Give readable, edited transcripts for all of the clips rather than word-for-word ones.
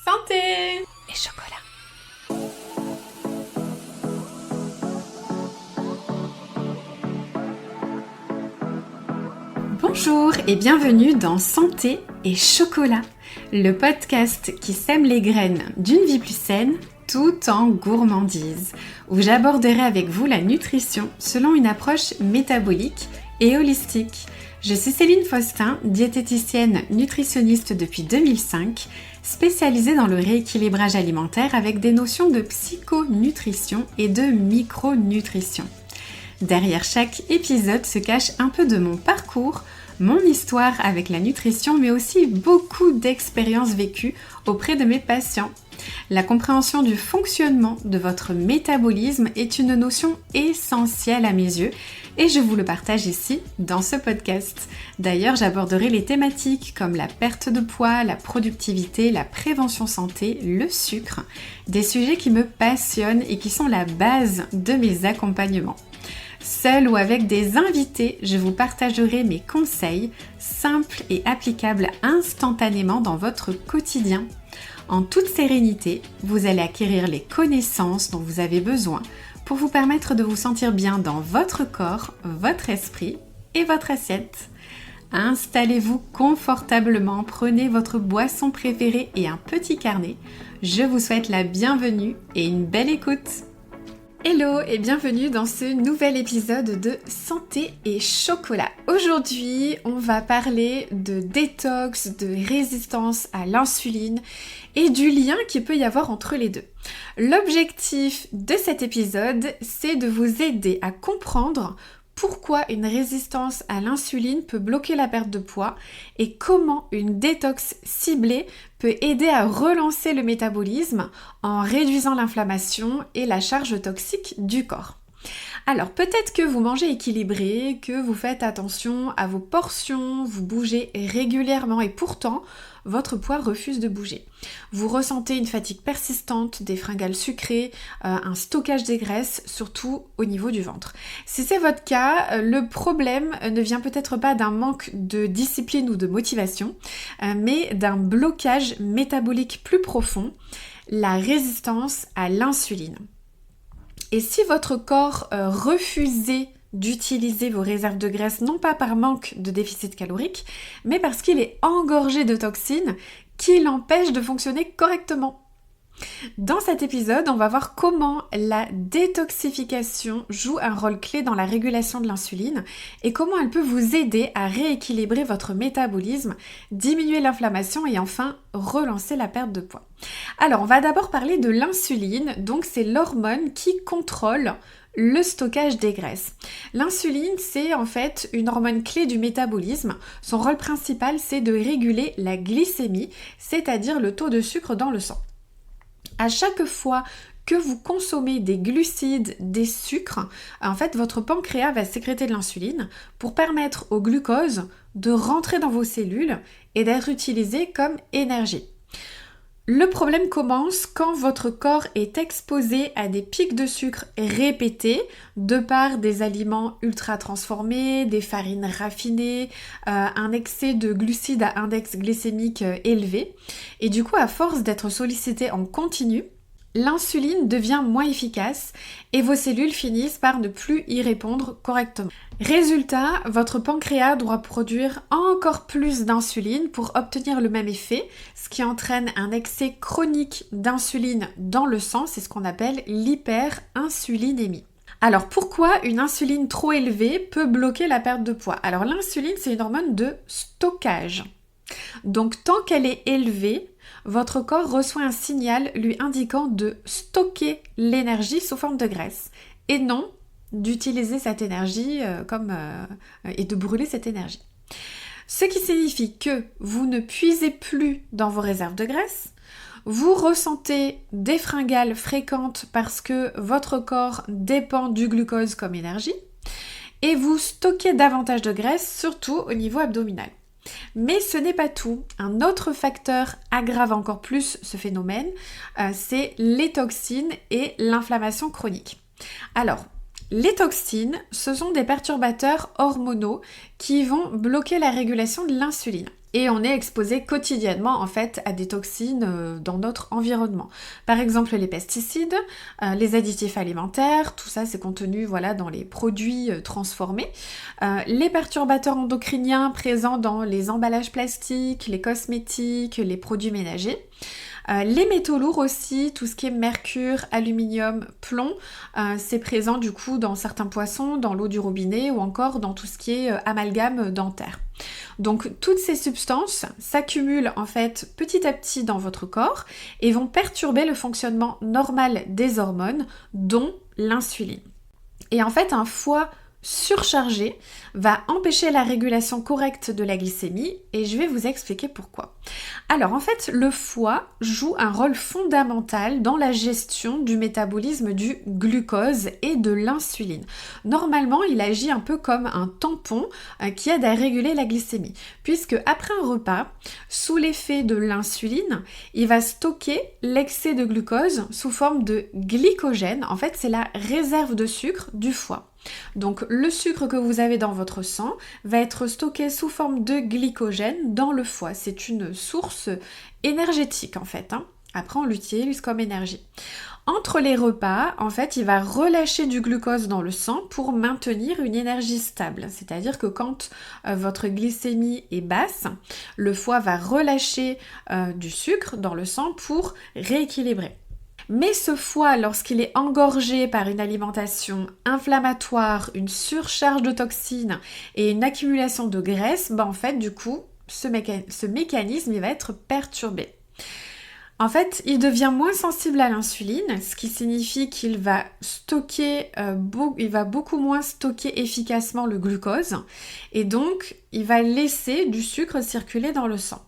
Santé et chocolat. Bonjour et bienvenue dans Santé et chocolat, le podcast qui sème les graines d'une vie plus saine tout en gourmandise, où j'aborderai avec vous la nutrition selon une approche métabolique et holistique. Je suis Céline Faustin, diététicienne nutritionniste depuis 2005, spécialisée dans le rééquilibrage alimentaire avec des notions de psychonutrition et de micronutrition. Derrière chaque épisode se cache un peu de mon parcours, mon histoire avec la nutrition, mais aussi beaucoup d'expériences vécues auprès de mes patients. La compréhension du fonctionnement de votre métabolisme est une notion essentielle à mes yeux et je vous le partage ici dans ce podcast. D'ailleurs, j'aborderai les thématiques comme la perte de poids, la productivité, la prévention santé, le sucre, des sujets qui me passionnent et qui sont la base de mes accompagnements. Seule ou avec des invités, je vous partagerai mes conseils simples et applicables instantanément dans votre quotidien. En toute sérénité, vous allez acquérir les connaissances dont vous avez besoin pour vous permettre de vous sentir bien dans votre corps, votre esprit et votre assiette. Installez-vous confortablement, prenez votre boisson préférée et un petit carnet. Je vous souhaite la bienvenue et une belle écoute. Hello et bienvenue dans ce nouvel épisode de Santé et chocolat. Aujourd'hui, on va parler de détox, de résistance à l'insuline et du lien qu'il peut y avoir entre les deux. L'objectif de cet épisode, c'est de vous aider à comprendre pourquoi une résistance à l'insuline peut bloquer la perte de poids et comment une détox ciblée peut aider à relancer le métabolisme en réduisant l'inflammation et la charge toxique du corps. Alors peut-être que vous mangez équilibré, que vous faites attention à vos portions, vous bougez régulièrement et pourtant votre poids refuse de bouger. Vous ressentez une fatigue persistante, des fringales sucrées, un stockage des graisses, surtout au niveau du ventre. Si c'est votre cas, le problème ne vient peut-être pas d'un manque de discipline ou de motivation, mais d'un blocage métabolique plus profond, la résistance à l'insuline. Et si votre corps refusait d'utiliser vos réserves de graisse, non pas par manque de déficit calorique, mais parce qu'il est engorgé de toxines qui l'empêchent de fonctionner correctement. Dans cet épisode, on va voir comment la détoxification joue un rôle clé dans la régulation de l'insuline et comment elle peut vous aider à rééquilibrer votre métabolisme, diminuer l'inflammation et enfin relancer la perte de poids. Alors, on va d'abord parler de l'insuline, donc c'est l'hormone qui contrôle le stockage des graisses. L'insuline, c'est en fait une hormone clé du métabolisme. Son rôle principal, c'est de réguler la glycémie, c'est-à-dire le taux de sucre dans le sang. À chaque fois que vous consommez des glucides, des sucres, en fait, votre pancréas va sécréter de l'insuline pour permettre au glucose de rentrer dans vos cellules et d'être utilisé comme énergie. Le problème commence quand votre corps est exposé à des pics de sucre répétés de par des aliments ultra transformés, des farines raffinées, un excès de glucides à index glycémique élevé. Et du coup, à force d'être sollicité en continu, l'insuline devient moins efficace et vos cellules finissent par ne plus y répondre correctement. Résultat, votre pancréas doit produire encore plus d'insuline pour obtenir le même effet, ce qui entraîne un excès chronique d'insuline dans le sang, c'est ce qu'on appelle l'hyperinsulinémie. Alors pourquoi une insuline trop élevée peut bloquer la perte de poids ? Alors l'insuline, c'est une hormone de stockage. Donc tant qu'elle est élevée, votre corps reçoit un signal lui indiquant de stocker l'énergie sous forme de graisse et non d'utiliser cette énergie et de brûler cette énergie. Ce qui signifie que vous ne puisez plus dans vos réserves de graisse, vous ressentez des fringales fréquentes parce que votre corps dépend du glucose comme énergie et vous stockez davantage de graisse, surtout au niveau abdominal. Mais ce n'est pas tout. Un autre facteur aggrave encore plus ce phénomène, c'est les toxines et l'inflammation chronique. Alors, les toxines, ce sont des perturbateurs hormonaux qui vont bloquer la régulation de l'insuline. Et on est exposé quotidiennement en fait à des toxines dans notre environnement. Par exemple les pesticides, les additifs alimentaires, tout ça c'est contenu voilà, dans les produits transformés. Les perturbateurs endocriniens présents dans les emballages plastiques, les cosmétiques, les produits ménagers. Les métaux lourds aussi, tout ce qui est mercure, aluminium, plomb, c'est présent du coup dans certains poissons, dans l'eau du robinet ou encore dans tout ce qui est amalgame dentaire. Donc toutes ces substances s'accumulent en fait petit à petit dans votre corps et vont perturber le fonctionnement normal des hormones, dont l'insuline. Et en fait un foie surchargé va empêcher la régulation correcte de la glycémie et je vais vous expliquer pourquoi. Alors en fait, le foie joue un rôle fondamental dans la gestion du métabolisme du glucose et de l'insuline. Normalement, il agit un peu comme un tampon qui aide à réguler la glycémie, puisque après un repas, sous l'effet de l'insuline, il va stocker l'excès de glucose sous forme de glycogène. En fait, c'est la réserve de sucre du foie. Donc le sucre que vous avez dans votre sang va être stocké sous forme de glycogène dans le foie. C'est une source énergétique en fait. Après on l'utilise comme énergie. Entre les repas, en fait, il va relâcher du glucose dans le sang pour maintenir une énergie stable. C'est-à-dire que quand votre glycémie est basse, le foie va relâcher du sucre dans le sang pour rééquilibrer. Mais ce foie, lorsqu'il est engorgé par une alimentation inflammatoire, une surcharge de toxines et une accumulation de graisse, en fait, du coup, ce mécanisme il va être perturbé. En fait, il devient moins sensible à l'insuline, ce qui signifie qu'il va beaucoup moins stocker efficacement le glucose et donc il va laisser du sucre circuler dans le sang.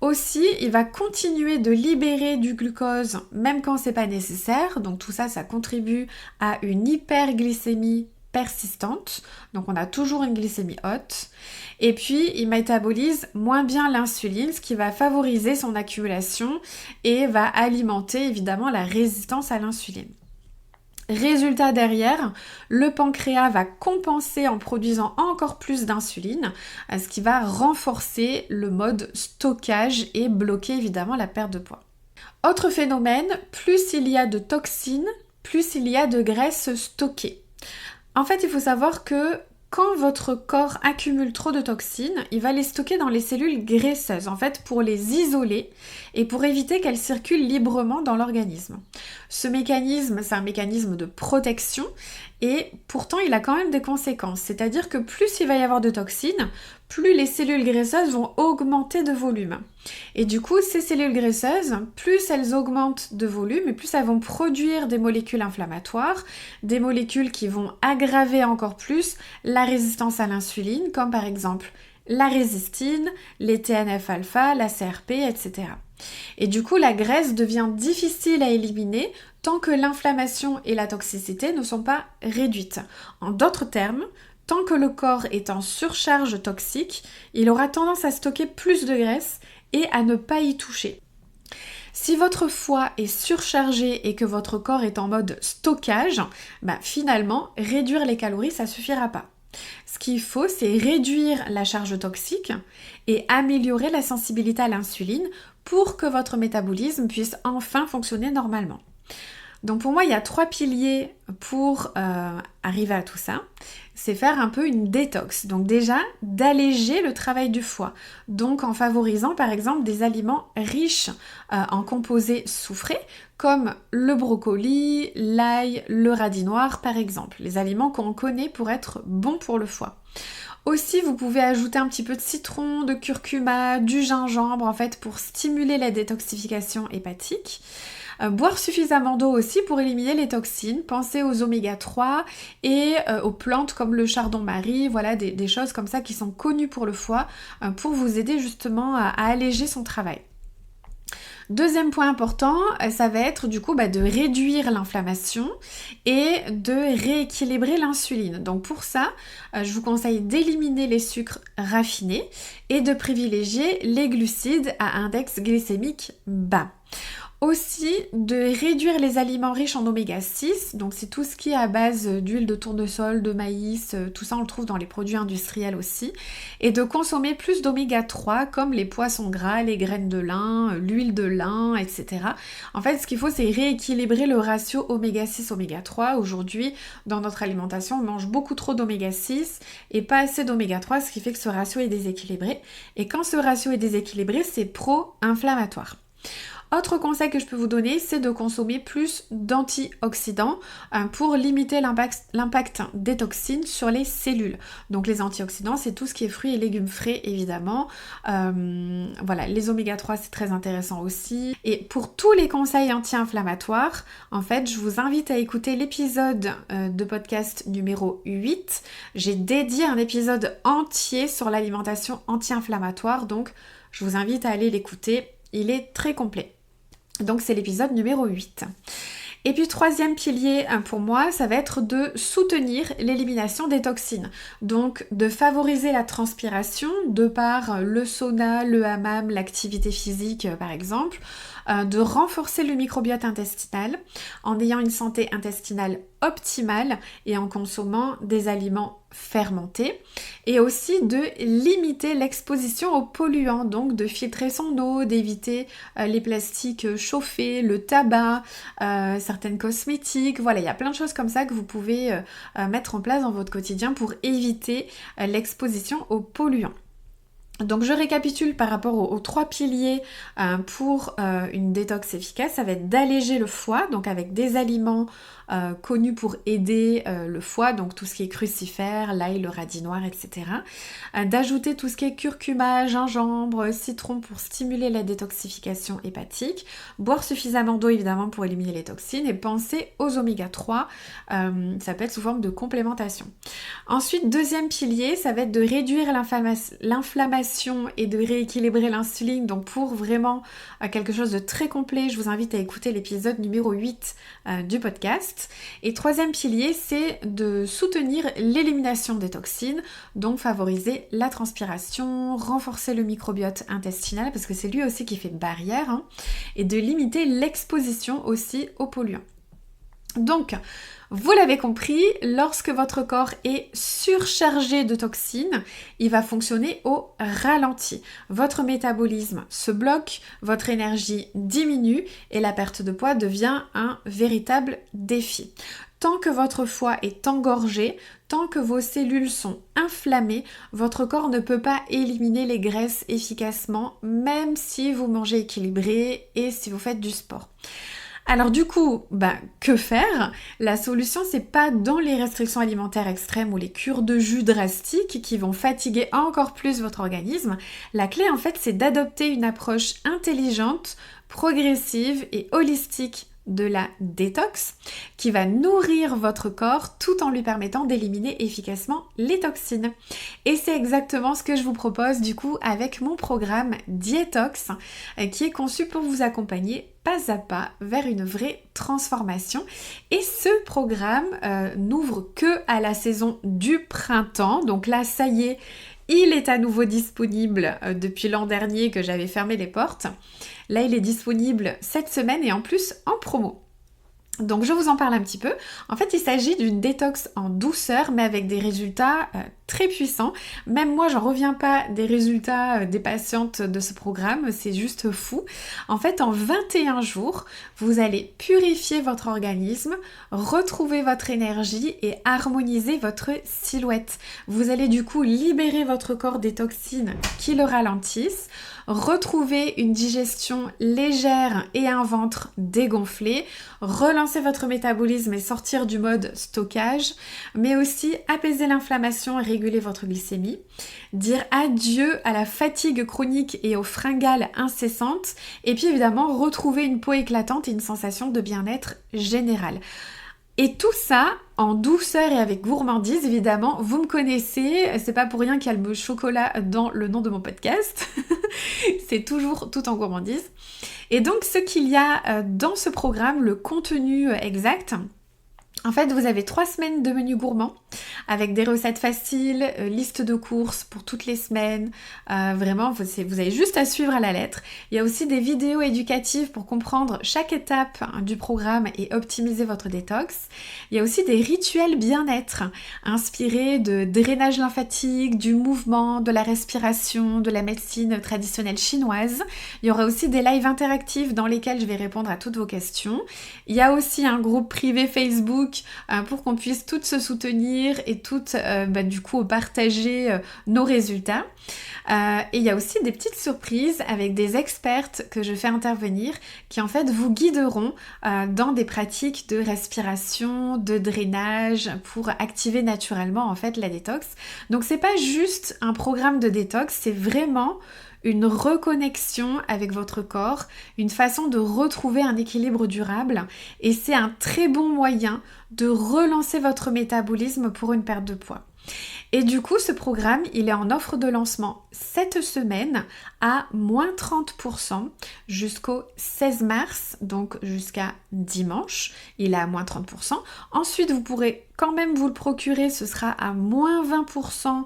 Aussi, il va continuer de libérer du glucose même quand c'est pas nécessaire. Donc tout ça, ça contribue à une hyperglycémie persistante. Donc on a toujours une glycémie haute. Et puis, il métabolise moins bien l'insuline, ce qui va favoriser son accumulation et va alimenter évidemment la résistance à l'insuline. Résultat derrière, le pancréas va compenser en produisant encore plus d'insuline, ce qui va renforcer le mode stockage et bloquer évidemment la perte de poids. Autre phénomène, plus il y a de toxines, plus il y a de graisse stockée. En fait, il faut savoir que quand votre corps accumule trop de toxines, il va les stocker dans les cellules graisseuses, en fait, pour les isoler et pour éviter qu'elles circulent librement dans l'organisme. Ce mécanisme, c'est un mécanisme de protection et pourtant, il a quand même des conséquences. C'est-à-dire que plus il va y avoir de toxines, plus les cellules graisseuses vont augmenter de volume. Et du coup, ces cellules graisseuses, plus elles augmentent de volume et plus elles vont produire des molécules inflammatoires, des molécules qui vont aggraver encore plus la résistance à l'insuline, comme par exemple la résistine, les TNF-alpha, la CRP, etc. Et du coup, la graisse devient difficile à éliminer tant que l'inflammation et la toxicité ne sont pas réduites. En d'autres termes, tant que le corps est en surcharge toxique, il aura tendance à stocker plus de graisse et à ne pas y toucher. Si votre foie est surchargé et que votre corps est en mode stockage, finalement, réduire les calories, ça suffira pas. Ce qu'il faut, c'est réduire la charge toxique et améliorer la sensibilité à l'insuline pour que votre métabolisme puisse enfin fonctionner normalement. Donc pour moi, il y a 3 piliers pour arriver à tout ça. C'est faire un peu une détox. Donc déjà, d'alléger le travail du foie. Donc en favorisant par exemple des aliments riches en composés soufrés, comme le brocoli, l'ail, le radis noir par exemple. Les aliments qu'on connaît pour être bons pour le foie. Aussi, vous pouvez ajouter un petit peu de citron, de curcuma, du gingembre en fait pour stimuler la détoxification hépatique. Boire suffisamment d'eau aussi pour éliminer les toxines. Pensez aux oméga 3 et aux plantes comme le chardon-marie, voilà des choses comme ça qui sont connues pour le foie pour vous aider justement à alléger son travail. Deuxième point important, ça va être du coup de réduire l'inflammation et de rééquilibrer l'insuline. Donc pour ça, je vous conseille d'éliminer les sucres raffinés et de privilégier les glucides à index glycémique bas. Aussi de réduire les aliments riches en oméga 6, donc c'est tout ce qui est à base d'huile de tournesol, de maïs, tout ça on le trouve dans les produits industriels aussi, et de consommer plus d'oméga 3 comme les poissons gras, les graines de lin, l'huile de lin, etc. En fait ce qu'il faut c'est rééquilibrer le ratio oméga 6, oméga 3. Aujourd'hui dans notre alimentation on mange beaucoup trop d'oméga 6 et pas assez d'oméga 3, ce qui fait que ce ratio est déséquilibré, et quand ce ratio est déséquilibré c'est pro-inflammatoire. Autre conseil que je peux vous donner, c'est de consommer plus d'antioxydants pour limiter l'impact des toxines sur les cellules. Donc les antioxydants, c'est tout ce qui est fruits et légumes frais, évidemment. Voilà, les oméga 3, c'est très intéressant aussi. Et pour tous les conseils anti-inflammatoires, en fait, je vous invite à écouter l'épisode de podcast numéro 8. J'ai dédié un épisode entier sur l'alimentation anti-inflammatoire, donc je vous invite à aller l'écouter. Il est très complet. Donc c'est l'épisode numéro 8. Et puis troisième pilier pour moi, ça va être de soutenir l'élimination des toxines. Donc de favoriser la transpiration de par le sauna, le hammam, l'activité physique par exemple. De renforcer le microbiote intestinal en ayant une santé intestinale optimale et en consommant des aliments fermentés, et aussi de limiter l'exposition aux polluants, donc de filtrer son eau, d'éviter les plastiques chauffés, le tabac, certaines cosmétiques. Voilà, il y a plein de choses comme ça que vous pouvez mettre en place dans votre quotidien pour éviter l'exposition aux polluants. Donc je récapitule par rapport aux 3 piliers pour une détox efficace. Ça va être d'alléger le foie, donc avec des aliments connus pour aider le foie, donc tout ce qui est crucifère, l'ail, le radis noir, etc. D'ajouter tout ce qui est curcuma, gingembre, citron pour stimuler la détoxification hépatique. Boire suffisamment d'eau évidemment pour éliminer les toxines, et penser aux oméga 3, ça peut être sous forme de complémentation. Ensuite, deuxième pilier, ça va être de réduire l'inflammation et de rééquilibrer l'insuline, donc pour vraiment quelque chose de très complet, je vous invite à écouter l'épisode numéro 8 du podcast. Et troisième pilier, c'est de soutenir l'élimination des toxines, donc favoriser la transpiration, renforcer le microbiote intestinal, parce que c'est lui aussi qui fait barrière, et de limiter l'exposition aussi aux polluants. Donc, vous l'avez compris, lorsque votre corps est surchargé de toxines, il va fonctionner au ralenti. Votre métabolisme se bloque, votre énergie diminue et la perte de poids devient un véritable défi. Tant que votre foie est engorgé, tant que vos cellules sont inflammées, votre corps ne peut pas éliminer les graisses efficacement, même si vous mangez équilibré et si vous faites du sport. Alors du coup, que faire ? La solution, c'est pas dans les restrictions alimentaires extrêmes ou les cures de jus drastiques qui vont fatiguer encore plus votre organisme. La clé, en fait, c'est d'adopter une approche intelligente, progressive et holistique de la détox qui va nourrir votre corps tout en lui permettant d'éliminer efficacement les toxines. Et c'est exactement ce que je vous propose du coup avec mon programme Dietox qui est conçu pour vous accompagner pas à pas vers une vraie transformation. Et ce programme n'ouvre que à la saison du printemps. Donc là, ça y est, il est à nouveau disponible depuis l'an dernier que j'avais fermé les portes. Là, il est disponible cette semaine et en plus en promo. Donc je vous en parle un petit peu. En fait, il s'agit d'une détox en douceur, mais avec des résultats très puissants. Même moi, j'en reviens pas des résultats des patientes de ce programme, c'est juste fou. En fait, en 21 jours, vous allez purifier votre organisme, retrouver votre énergie et harmoniser votre silhouette. Vous allez du coup libérer votre corps des toxines qui le ralentissent, retrouver une digestion légère et un ventre dégonflé, relancer votre métabolisme et sortir du mode stockage, mais aussi apaiser l'inflammation et réguler votre glycémie, dire adieu à la fatigue chronique et aux fringales incessantes, et puis évidemment retrouver une peau éclatante et une sensation de bien-être général. Et tout ça en douceur et avec gourmandise, évidemment. Vous me connaissez, c'est pas pour rien qu'il y a le mot chocolat dans le nom de mon podcast. C'est toujours tout en gourmandise. Et donc, ce qu'il y a dans ce programme, le contenu exact, en fait, vous avez 3 semaines de menu gourmand avec des recettes faciles, liste de courses pour toutes les semaines. Vraiment, vous avez juste à suivre à la lettre. Il y a aussi des vidéos éducatives pour comprendre chaque étape du programme et optimiser votre détox. Il y a aussi des rituels bien-être inspirés de drainage lymphatique, du mouvement, de la respiration, de la médecine traditionnelle chinoise. Il y aura aussi des lives interactifs dans lesquels je vais répondre à toutes vos questions. Il y a aussi un groupe privé Facebook pour qu'on puisse toutes se soutenir et toutes du coup partager nos résultats. Et il y a aussi des petites surprises avec des expertes que je fais intervenir qui en fait vous guideront dans des pratiques de respiration, de drainage pour activer naturellement en fait la détox. Donc c'est pas juste un programme de détox, c'est vraiment une reconnexion avec votre corps, une façon de retrouver un équilibre durable et c'est un très bon moyen de relancer votre métabolisme pour une perte de poids. Et du coup, ce programme, il est en offre de lancement cette semaine à moins 30% jusqu'au 16 mars, donc jusqu'à dimanche, il est à moins 30%. Ensuite, vous pourrez quand même vous le procurer, ce sera à moins 20%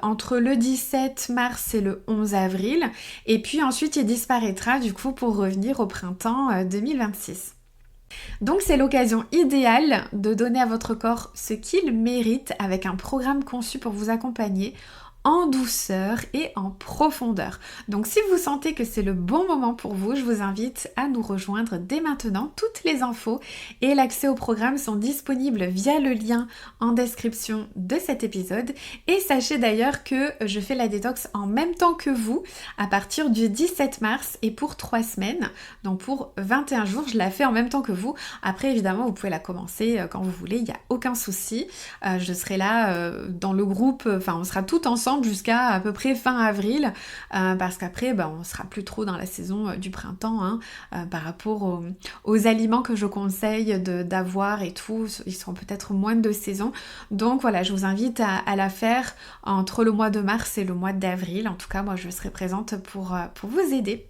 entre le 17 mars et le 11 avril. Et puis ensuite, il disparaîtra du coup pour revenir au printemps 2026. Donc c'est l'occasion idéale de donner à votre corps ce qu'il mérite avec un programme conçu pour vous accompagner en douceur et en profondeur. Donc si vous sentez que c'est le bon moment pour vous, je vous invite à nous rejoindre dès maintenant. Toutes les infos et l'accès au programme sont disponibles via le lien en description de cet épisode. Et sachez d'ailleurs que je fais la détox en même temps que vous à partir du 17 mars et pour 3 semaines. Donc pour 21 jours, je la fais en même temps que vous. Après évidemment, vous pouvez la commencer quand vous voulez, il n'y a aucun souci. Je serai là dans le groupe, on sera tout ensemble jusqu'à à peu près fin avril parce qu'après on sera plus trop dans la saison du printemps par rapport aux aliments que je conseille d'avoir et tout, ils seront peut-être moins de saison, donc voilà, je vous invite à la faire entre le mois de mars et le mois d'avril. En tout cas moi je serai présente pour vous aider.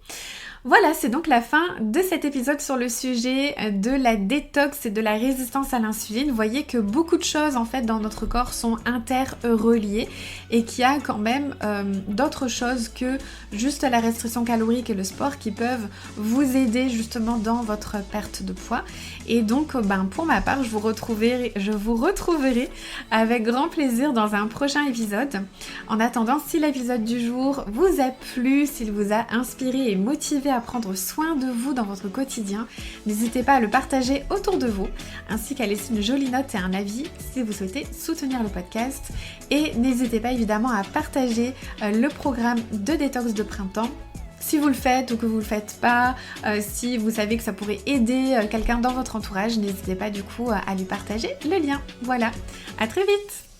Voilà, c'est donc la fin de cet épisode sur le sujet de la détox et de la résistance à l'insuline. Vous voyez que beaucoup de choses en fait dans notre corps sont interreliées et qu'il y a quand même d'autres choses que juste la restriction calorique et le sport qui peuvent vous aider justement dans votre perte de poids. Et donc pour ma part, je vous retrouverai avec grand plaisir dans un prochain épisode. En attendant, si l'épisode du jour vous a plu, s'il vous a inspiré et motivé à prendre soin de vous dans votre quotidien, n'hésitez pas à le partager autour de vous, ainsi qu'à laisser une jolie note et un avis si vous souhaitez soutenir le podcast. Et n'hésitez pas évidemment à partager le programme de détox de printemps. Si vous le faites ou que vous le faites pas, si vous savez que ça pourrait aider quelqu'un dans votre entourage, n'hésitez pas du coup à lui partager le lien. Voilà, à très vite!